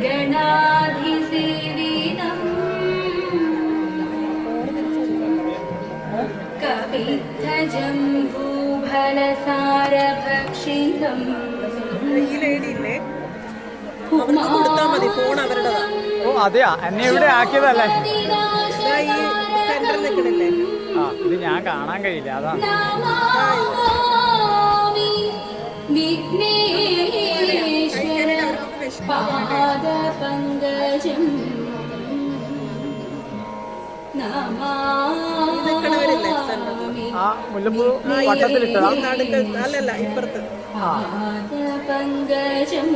गणाधिसेवितम् कवित्थजम्बूफलसारभक्षितम् ഓ അതെയാ എന്നെ ഇവിടെ ആക്കിയതല്ലേ ആ ഇത് ഞാൻ കാണാൻ കഴിയില്ല അതാ വിഘ്നേശ്വര പാദപങ്കജം ആ മുല്ലപ്പൂ വട്ടത്തിലിട്ടതാ അല്ലല്ല ഇപ്പുറത്ത് പാദപങ്കജം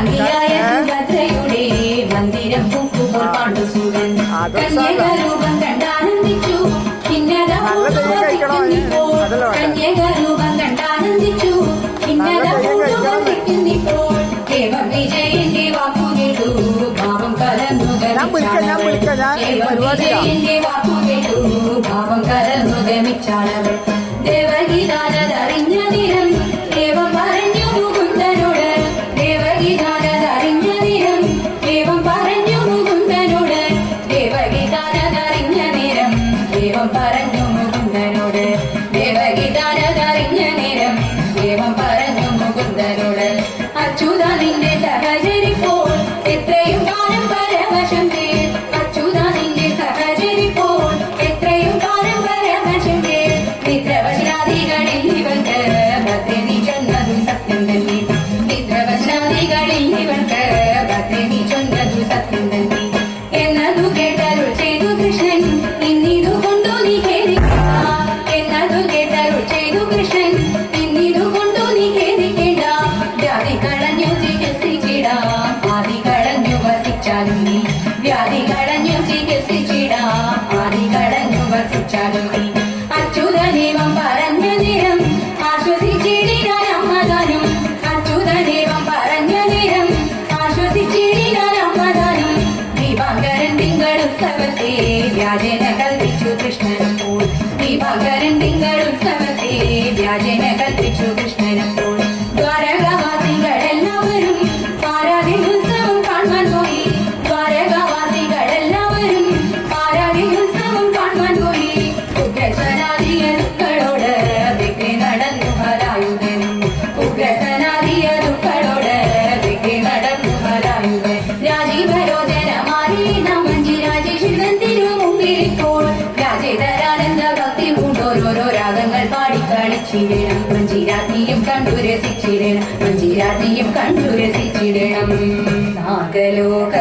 കാന്തിയായ സുഭദ്രയുടെ മന്ദിരം പൂക്കുമ്പോൾ പാണ്ഡുസൂരൻ കന്യകരൂപം കണ്ടാനന്ദിച്ചു ഭിന്നത കന്യകരൂപം കണ്ടാനന്ദിച്ചു ഭിന്നത വസിക്കുന്നിപ്പോൾ ദേവം വിജയന്റെ വാക്കു കേട്ടു ഭാവം കലർന്നു വിജയന്റെ വാക്കു കേട്ടു ഭാവം കലർന്നു ഗമിച്ചാളവൾ ദേവഗീതാരതറിഞ്ഞ നിരം ദേവം പറഞ്ഞു മുകുന്ദനോട് ദേവഗീതാരതറിഞ്ഞ നിരം ദേവം പറഞ്ഞു മുകുന്ദനോട് ദേവഗീതാരതറിഞ്ഞ നിരം ദേവം പറഞ്ഞു മുകുന്ദനോട് ദേവഗീതാരതറിഞ്ഞ നിരം ദേവം പറഞ്ഞു മുകുന്ദനോട് അച്യുത നിന്റെ സഹചരിപ്പോൾ എത്രയും കാലം പരവശം തേൻ അച്യുത നിന്റെ സഹചരിപ്പോൾ എത്രയും കാലം പരവശം തേൻ മിത്രവചനാദികളിൽ ഇവൾക്ക് ഭദ്രനി ചൊന്നതു സത്യം തന്നെ മിത്രവചനാദികളിൽ ഇവൾക്ക് ഭദ്രനി ചൊന്നതു സത്യം തന്നെ എന്നതു കേട്ടരുൾ ചെയ്തു കൃഷ്ണൻ ഇന്നിതു കൊണ്ടു നീ ഖേദിക്കേണ്ട എന്നതു കേട്ടരുൾ ചെയ്തു കൃഷ്ണൻ ഇന്നിതു കൊണ്ടു നീ ഖേദിക്കേണ്ട വ്യാധി കളഞ്ഞു ചികിത്സിച്ചിടാം ആദി കളഞ്ഞു വസിച്ചാലും നീ വ്യാധി കളഞ്ഞു ചികിത്സിച്ചിടാം ആദി കളഞ്ഞു വസിച്ചാലും നീ അച്യുതനേവം പറഞ്ഞ നേരം ആശ്വസിച്ചിടിനാൻ അമ്മദാനും അച്യുതനേവം പറഞ്ഞ നേരം ആശ്വസിച്ചിടിനാൻ അമ്മദാനും ദീപാങ്കരൻ തിങ്കളുത്സവത്തെ വ്യാജന കൽപ്പിച്ചു കൃഷ്ണനപ്പോൾ ദീപാങ്കരൻ തിങ്കളുത്സവത്തെ വ്യാജന കൽപ്പിച്ചു കൃഷ്ണനപ്പോൾ ദ്വാരകാവാസികളെല്ലാവരും പാരാതിരുത്സവം കാണാൻ പോയി ദ്വാരകാവാസികളെല്ലാവരും പാരാതിരുത്സവം കാണാൻ പോയി ഉഗ്രസനാദിയരുക്കളോട് ദിക്കി നടന്നു ഹരായുധനും ഉഗ്രസനാദിയരുക്കളോട് ദിക്കി നടന്നു ഹരായുധൻ രാജീവരോചനമാരി മഞ്ജി രാജേശ്വരൻ തിരുമുമ്പിലിപ്പോൾ രാജേതരാനന്ദ ഭക്തി പൂണ്ടോരോരോ രാഗങ്ങൾ പാടിക്കളിച്ചിടണം മഞ്ജിരാജ്ഞിയും കണ്ടു രസിച്ചിടണം മഞ്ജിരാജ്ഞിയും കണ്ടു രസിച്ചിടണം നാഗലോക